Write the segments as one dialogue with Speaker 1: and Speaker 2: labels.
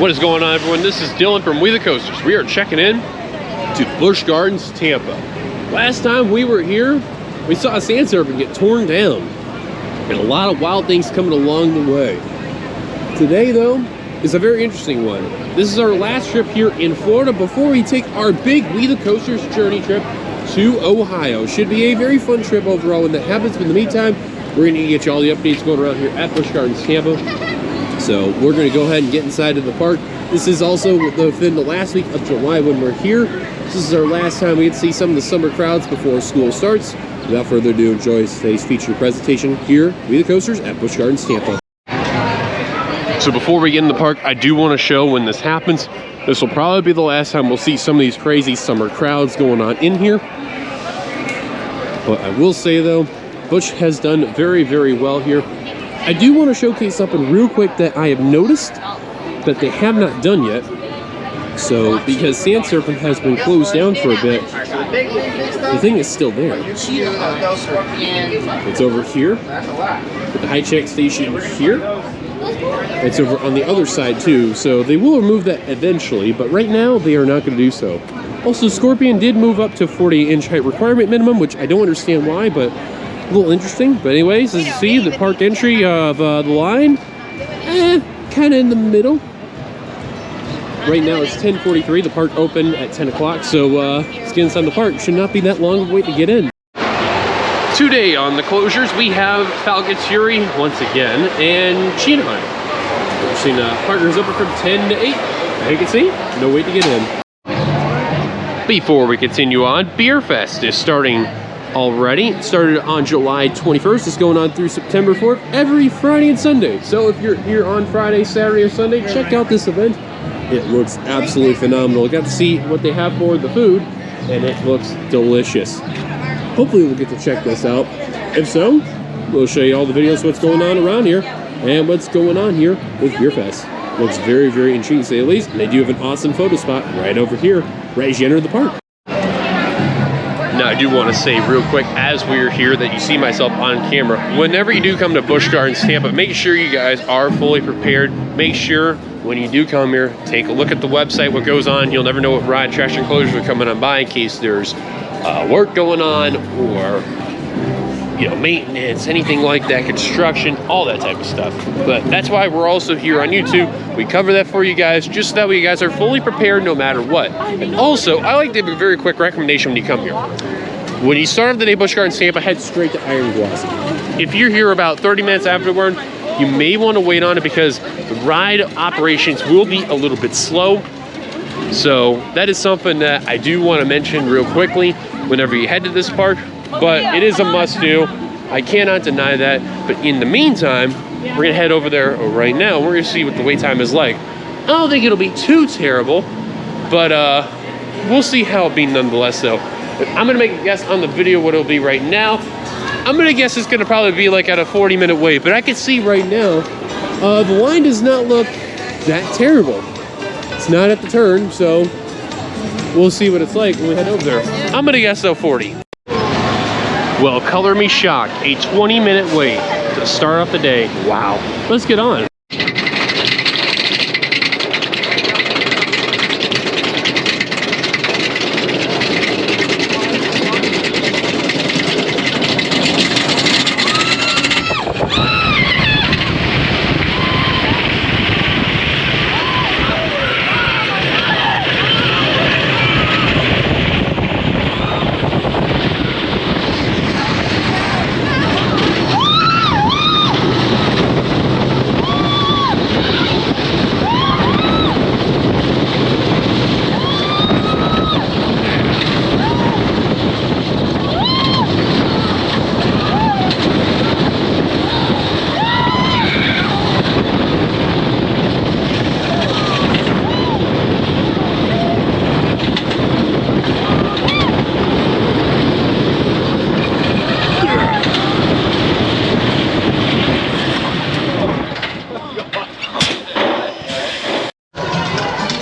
Speaker 1: What is going on, everyone? This is Dylan from We the Coasters. We are checking in to Busch Gardens, Tampa. Last time we were here, we saw a sand serpent get torn down, and a lot of wild things coming along the way. Today, though, is a very interesting one. This is our last trip here in Florida before we take our big We the Coasters journey trip to Ohio. Should be a very fun trip overall when that happens, but in the meantime, we're going to get you all the updates going around here at Busch Gardens, Tampa. So we're going to go ahead and get inside of the park. This is also within the last week of July when we're here. This is our last time we get to see some of the summer crowds before school starts. Without further ado, enjoy today's featured presentation here, We the Coasters at Busch Gardens, Tampa. So before we get in the park, I do want to show when this happens. This will probably be the last time we'll see some of these crazy summer crowds going on in here. But I will say though, Busch has done very, very well here. I do want to showcase something real quick that I have noticed that they have not done yet. So, because Sand Serpent has been closed down for a bit, the thing is still there. It's over here, with the high check station here. It's over on the other side too, so they will remove that eventually, but right now they are not going to do so. Also, Scorpion did move up to 40-inch height requirement minimum, which I don't understand why, but a little interesting. But anyways, as you see, the park entry of the line, kind of in the middle. Right now it's 10:43. The park opened at 10 o'clock, so let's get inside the park. Should not be that long of a wait to get in. Today on the closures, we have Falcon's Fury once again and Cheetah Hunt. We've seen partners open from 10 to 8. As you can see, no wait to get in. Before we continue on, Beer Fest is starting already. It started on July 21st. It's going on through September 4th, every Friday and Sunday. So if you're here on Friday, Saturday, or Sunday, check out this event. It looks absolutely phenomenal. I got to see what they have for the food, and it looks delicious. Hopefully we'll get to check this out. If so, we'll show you all the videos of what's going on around here and what's going on here with Beer Fest. Looks very, very intriguing to say the least. And they do have an awesome photo spot right over here, right as you enter the park. Now, I do want to say real quick, as we're here, that you see myself on camera. Whenever you do come to Busch Gardens, Tampa, make sure you guys are fully prepared. Make sure when you do come here, take a look at the website, what goes on. You'll never know what ride, attraction closures are coming on by in case there's work going on or, you know, maintenance, anything like that, construction, all that type of stuff. But that's why we're also here on YouTube. We cover that for you guys, just so that way you guys are fully prepared no matter what. And also, I like to give a very quick recommendation when you come here. When you start off the day Busch Gardens Tampa, head straight to Iron Gwazi. If you're here about 30 minutes afterward, you may want to wait on it because the ride operations will be a little bit slow. So that is something that I do want to mention real quickly whenever you head to this park, but it is a must-do. I cannot deny that. But in the meantime, we're going to head over there right now. We're going to see what the wait time is like. I don't think it'll be too terrible, but we'll see how it'll be nonetheless, though. But I'm going to make a guess on the video what it'll be right now. I'm going to guess it's going to probably be like at a 40-minute wait, but I can see right now the line does not look that terrible. It's not at the turn, so we'll see what it's like when we head over there. I'm going to guess though 40. Well, color me shocked. A 20-minute wait to start off the day. Wow. Let's get on.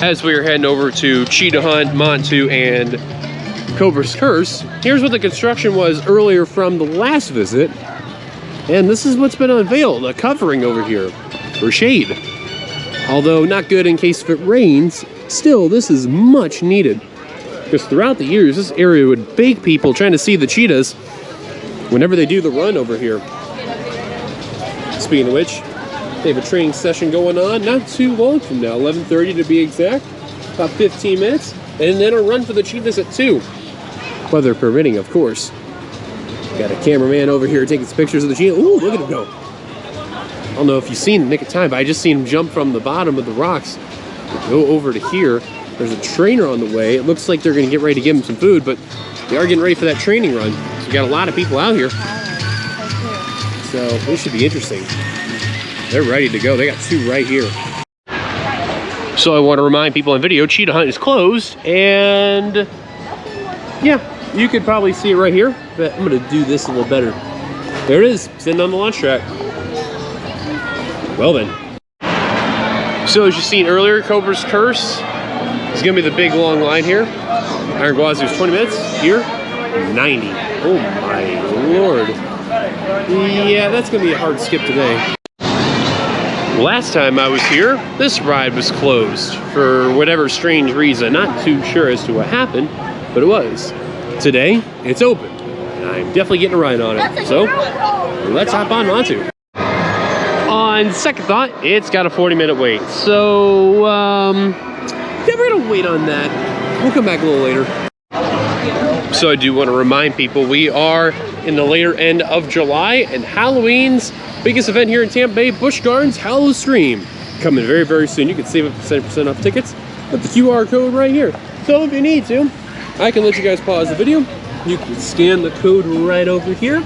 Speaker 1: As we are heading over to Cheetah Hunt, Montu, and Cobra's Curse, here's what the construction was earlier from the last visit. And this is what's been unveiled, a covering over here for shade. Although not good in case if it rains, still this is much needed. Because throughout the years, this area would beg people trying to see the cheetahs whenever they do the run over here. Speaking of which, they have a training session going on not too long from now, 11:30 to be exact, about 15 minutes, and then a run for the cheetahs at 2. Weather permitting, of course. Got a cameraman over here taking some pictures of the cheetah. Ooh, look at him go. I don't know if you've seen the nick of time, but I just seen him jump from the bottom of the rocks, go over to here. There's a trainer on the way. It looks like they're gonna get ready to give him some food, but they are getting ready for that training run. So we got a lot of people out here. So this should be interesting. They're ready to go. They got 2 right here. So I want to remind people on video, cheetah hunt is closed, and yeah, you could probably see it right here, but I'm gonna do this a little better. There it is, sitting on the launch track. Well then. So as you've seen earlier, Cobra's Curse is gonna be the big long line here. Iron Gwazi was 20 minutes, here, 90. Oh my Lord. Yeah, that's gonna be a hard skip today. Last time I was here, this ride was closed for whatever strange reason. Not too sure as to what happened, but it was. Today, it's open, and I'm definitely getting a ride on it. So, let's hop on Montu. On second thought, it's got a 40-minute wait. So, yeah, we're gonna wait on that. We'll come back a little later. So I do want to remind people, we are in the later end of July, and Halloween's biggest event here in Tampa Bay, Busch Gardens Howl-O-Scream, coming very, very soon. You can save up to 70% off tickets with the QR code right here. So if you need to, I can let you guys pause the video. You can scan the code right over here.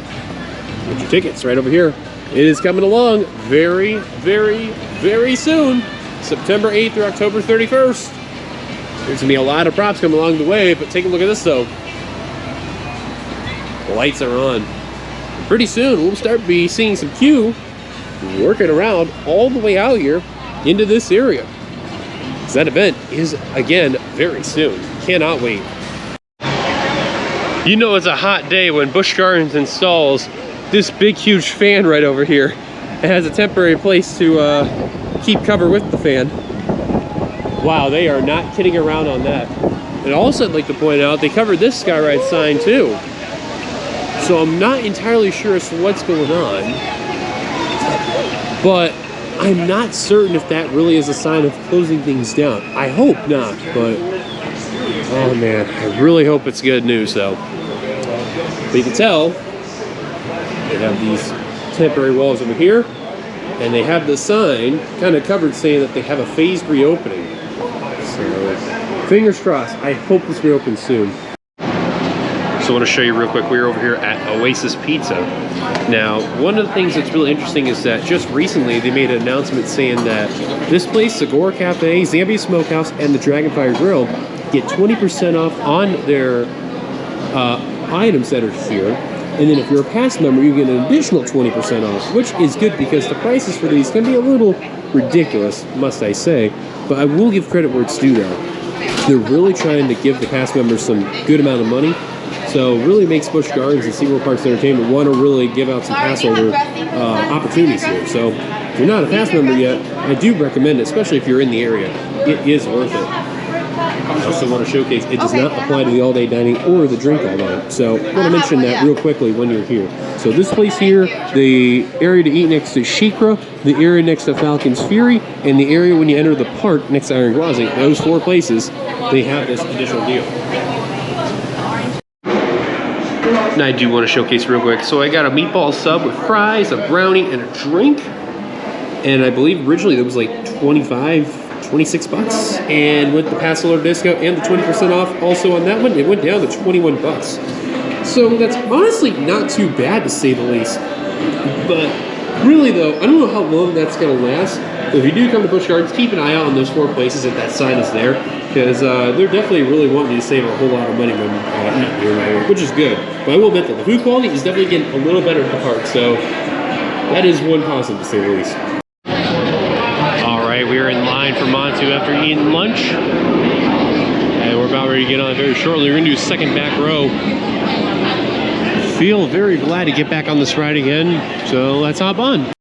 Speaker 1: Get your tickets right over here. It is coming along very, very, very soon. September 8th through October 31st. There's gonna be a lot of props coming along the way, but take a look at this though. The lights are on. Pretty soon we'll start seeing some Q working around all the way out here into this area. So that event is, again, very soon. Cannot wait. You know it's a hot day when Busch Gardens installs this big, huge fan right over here. It has a temporary place to keep cover with the fan. Wow, they are not kidding around on that. And also I'd like to point out, they covered this Skyride sign too. So I'm not entirely sure as to what's going on, but I'm not certain if that really is a sign of closing things down. I hope not, but oh man, I really hope it's good news though. But you can tell they have these temporary walls over here, and they have the sign kind of covered saying that they have a phased reopening. So fingers crossed, I hope this reopens soon. So I want to show you real quick, we're over here at Oasis Pizza. Now, one of the things that's really interesting is that just recently they made an announcement saying that this place, Segura Cafe, Zambia Smokehouse, and the Dragonfire Grill get 20% off on their items that are here. And then if you're a pass member, you get an additional 20% off, which is good because the prices for these can be a little ridiculous, must I say. But I will give credit where it's due though. They're really trying to give the pass members some good amount of money. So really makes Busch Gardens and SeaWorld Parks Entertainment want to really give out some pass holder opportunities here. So if you're not a pass member yet, I do recommend it, especially if you're in the area. It is worth it. I also want to showcase it does not apply to the all-day dining or the drink all night. So I want to mention that real quickly when you're here. So this place here, the area to eat next to Shikra, the area next to Falcon's Fury, and the area when you enter the park next to Iron Gwazi, those 4 places, they have this additional deal. And I do want to showcase real quick. So I got a meatball sub with fries, a brownie, and a drink. And I believe originally it was like 26 bucks. And with the pass holder discount and the 20% off also on that one, it went down to 21 bucks. So that's honestly not too bad to say the least. But really though, I don't know how long that's going to last. So if you do come to Busch Gardens, keep an eye out on those 4 places if that sign is there. Because they're definitely really wanting you to save a whole lot of money when eating here, which is good. But I will admit that the food quality is definitely getting a little better at the park, so that is one positive to say the least. All right, we are in line for Montu after eating lunch, and we're about ready to get on very shortly. We're gonna do second back row. Feel very glad to get back on this ride again, so let's hop on.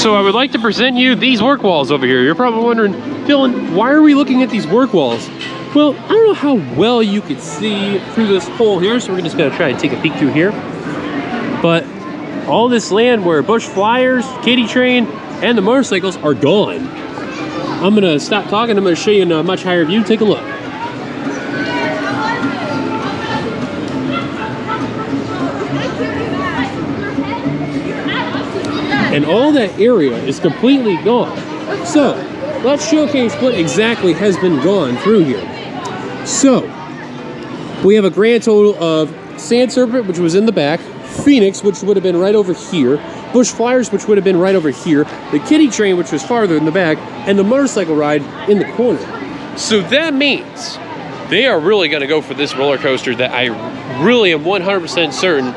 Speaker 1: So I would like to present you these work walls over here. You're probably wondering, Dylan, why are we looking at these work walls? Well, I don't know how well you could see through this hole here, so we're just gonna try and take a peek through here. But all this land where Busch Flyers, Kitty Train, and the motorcycles are gone. I'm gonna stop talking, I'm gonna show you in a much higher view. Take a look. And all that area is completely gone. So, let's showcase what exactly has been gone through here. So, we have a grand total of Sand Serpent, which was in the back, Phoenix, which would have been right over here, Busch Flyers, which would have been right over here, the Kitty Train, which was farther in the back, and the motorcycle ride in the corner. So that means they are really gonna go for this roller coaster that I really am 100% certain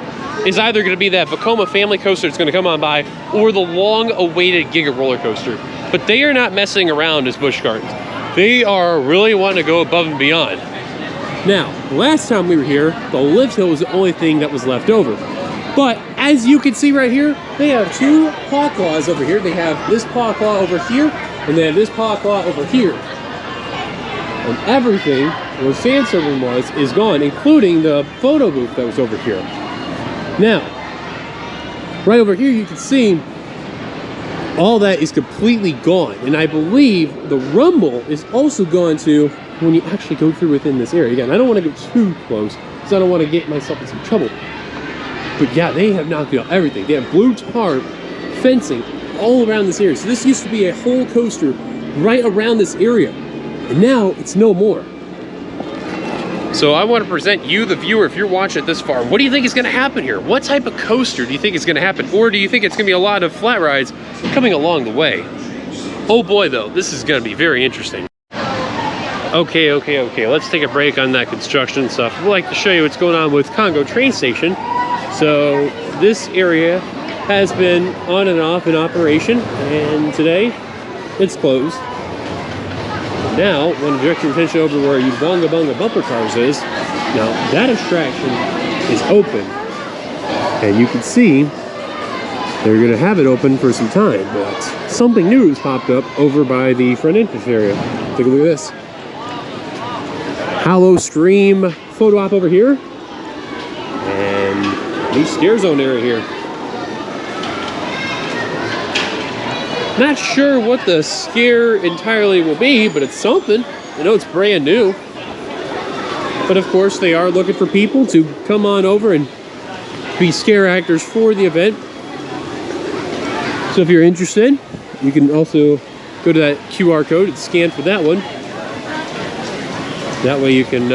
Speaker 1: is either going to be that Vekoma family coaster that's going to come on by, or the long-awaited Giga roller coaster. But they are not messing around as Busch Gardens. They are really wanting to go above and beyond. Now, last time we were here, the lift hill was the only thing that was left over. But as you can see right here, they have two paw claws over here. They have this paw claw over here, and they have this paw claw over here. And everything where Sand Serpent was is gone, including the photo booth that was over here. Now, right over here you can see all that is completely gone. And I believe the rumble is also gone too when you actually go through within this area. Again, I don't want to go too close because I don't want to get myself in some trouble. But yeah, they have knocked out everything. They have blue tarp fencing all around this area. So this used to be a whole coaster right around this area. And now it's no more. So I want to present you, the viewer, if you're watching it this far, what do you think is going to happen here? What type of coaster do you think is going to happen? Or do you think it's going to be a lot of flat rides coming along the way? Oh boy, though, this is going to be very interesting. Okay, let's take a break on that construction stuff. We'd like to show you what's going on with Congo train station. So this area has been on and off in operation, and today it's closed. Now, I want to direct your attention over where your Bunga Bunga bumper cars is. Now, that attraction is open. And you can see they're going to have it open for some time. But something new has popped up over by the front entrance area. Take a look at this. Howl-O-Scream photo op over here. And new scare zone area here. Not sure what the scare entirely will be, but it's something. I know it's brand new. But of course, they are looking for people to come on over and be scare actors for the event. So if you're interested, you can also go to that QR code and scan for that one. That way you can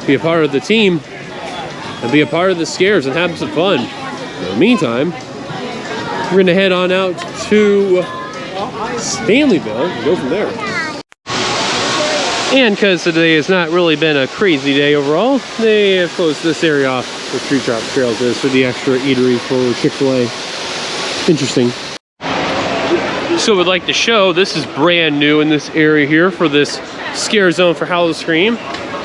Speaker 1: be a part of the team and be a part of the scares and have some fun. In the meantime, we're gonna head on out to Stanleyville and go from there. And because today has not really been a crazy day overall, they have closed this area off where Treetop Trails is for the extra eatery for Chick-fil-A. Interesting. So we'd like to show, this is brand new in this area here for this scare zone for Howl-O-Scream.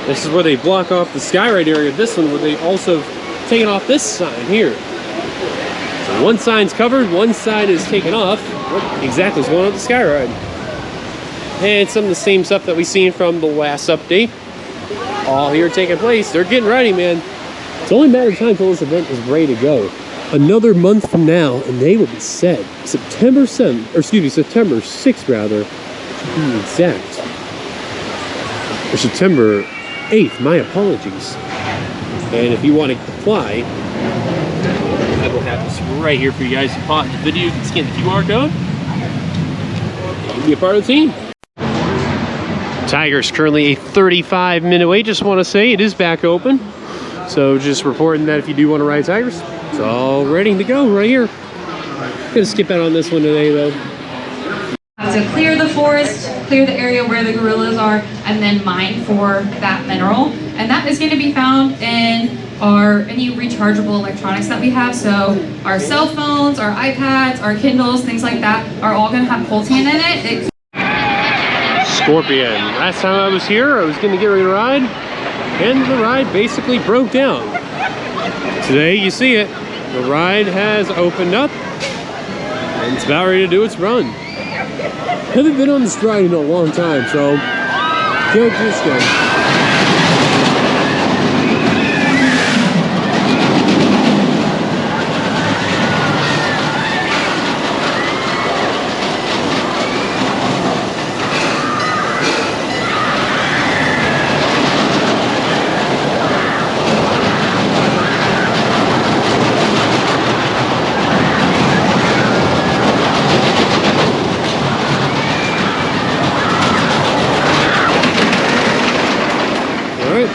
Speaker 1: This is where they block off the skyride area. This one where they also taken off this sign here. So one sign's covered, one sign is taken off. What exactly is going on with the skyride? And some of the same stuff that we've seen from the last update. All here taking place. They're getting ready, man. It's only a matter of time until this event is ready to go. Another month from now, and they will be set. September 7th, or excuse me, September 6th rather, to be exact. Or September 8th, my apologies. And if you want to apply, I will have this right here for you guys to pause the video. You can scan the QR code. You can be a part of the team. Tiger's currently a 35-minute wait. Just want to say it is back open. So just reporting that if you do want to ride Tigers, it's all ready to go right here. Gonna skip out on this one today though.
Speaker 2: To clear the forest, clear the area where the gorillas are, and then mine for that mineral. And that is going to be found in any rechargeable electronics that we have. So our cell phones, our iPads, our Kindles, things like that are all going to have coltan in it.
Speaker 1: Scorpion. Last time I was here, I was going to get ready to ride, and the ride basically broke down. Today, you see it. The ride has opened up, And it's about ready to do its run. Haven't been on this ride in a long time, so can't this guy.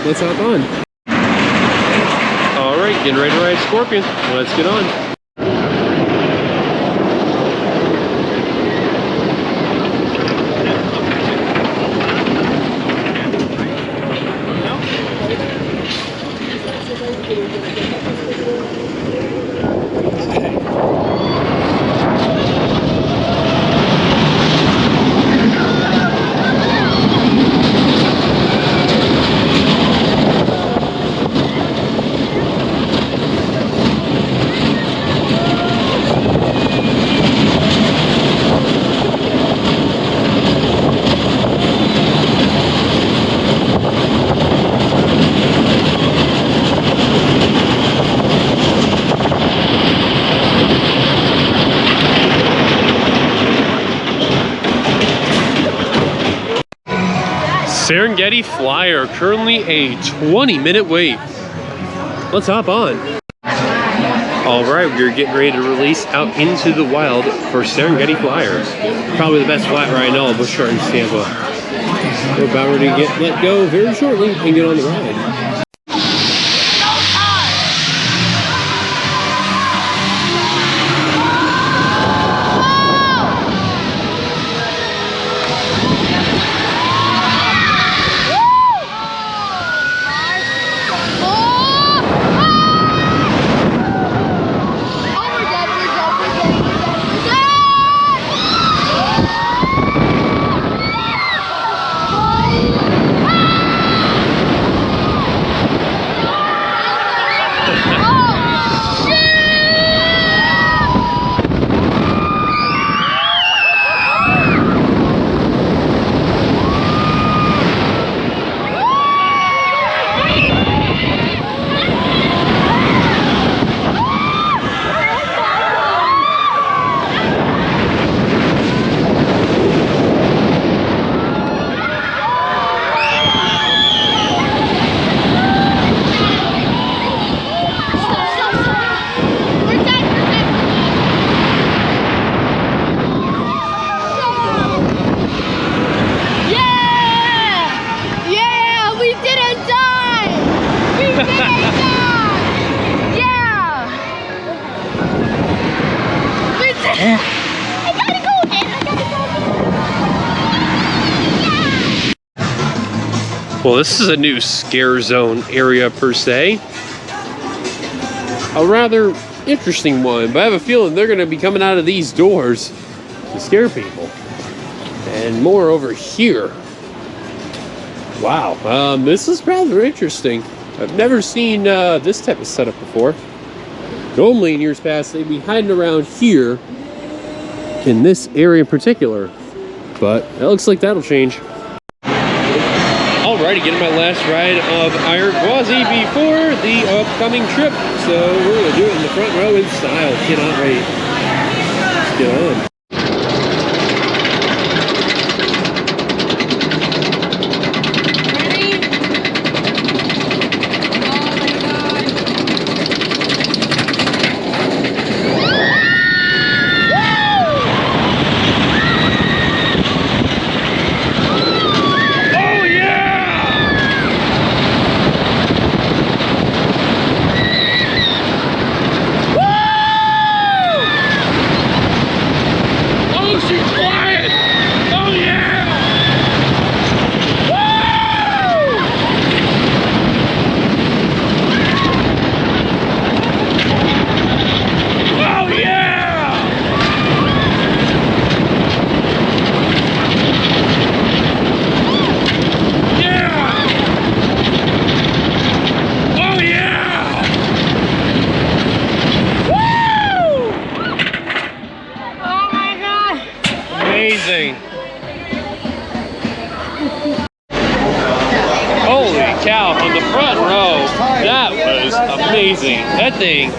Speaker 1: Let's hop on. All right, getting ready to ride Scorpion. Let's get on. Serengeti Flyer, currently a 20-minute wait. Let's hop on. All right, we're getting ready to release out into the wild for Serengeti Flyer. Probably the best flat ride I know of Busch in Tampa. We're about ready to get let go very shortly and get on the ride. Well, this is a new scare zone area per se. A rather interesting one, but I have a feeling they're going to be coming out of these doors to scare people. And more over here. Wow, this is rather interesting. I've never seen this type of setup before. Normally in years past, they'd be hiding around here in this area in particular, but it looks like that'll change. Alrighty, getting my last ride of our Gwazi before the upcoming trip. So we're gonna do it in the front row in style. Cannot wait. Let's get on. amazing. Holy cow, on the front row, that was amazing. That thing,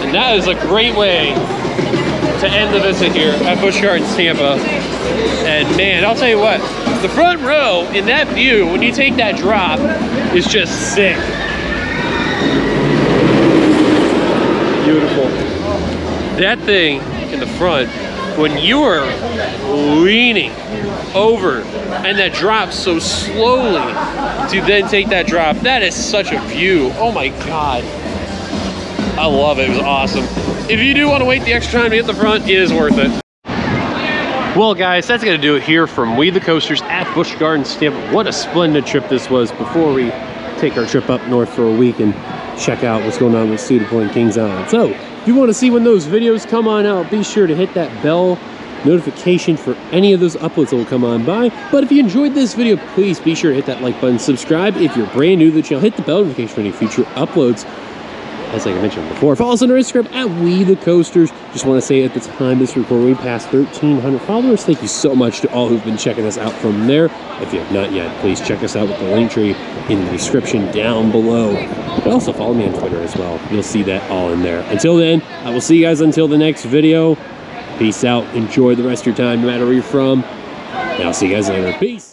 Speaker 1: and that is a great way to end the visit here at Busch Gardens, Tampa. And man, I'll tell you what, the front row in that view, when you take that drop, is just sick. Beautiful. That thing in the front, when you are leaning over and that drops so slowly to then take that drop, that is such a view. Oh my God. I love it. It was awesome. If you do want to wait the extra time to get the front, it is worth it. Well, guys, that's going to do it here from We the Coasters at Busch Gardens, Tampa. What a splendid trip this was before we take our trip up north for a week and check out what's going on with Cedar Point Kings Island. So, if you want to see when those videos come on out, be sure to hit that bell notification for any of those uploads that will come on by. But if you enjoyed this video, please be sure to hit that like button. Subscribe if you're brand new to the channel. Hit the bell notification for any future uploads. As like I mentioned before, follow us on our Instagram at We The Coasters. Just want to say at the time this recording, we passed 1,300 followers. Thank you so much to all who've been checking us out from there. If you have not yet, please check us out with the link tree in the description down below. But also follow me on Twitter as well. You'll see that all in there. Until then, I will see you guys until the next video. Peace out. Enjoy the rest of your time, no matter where you're from. And I'll see you guys later. Peace.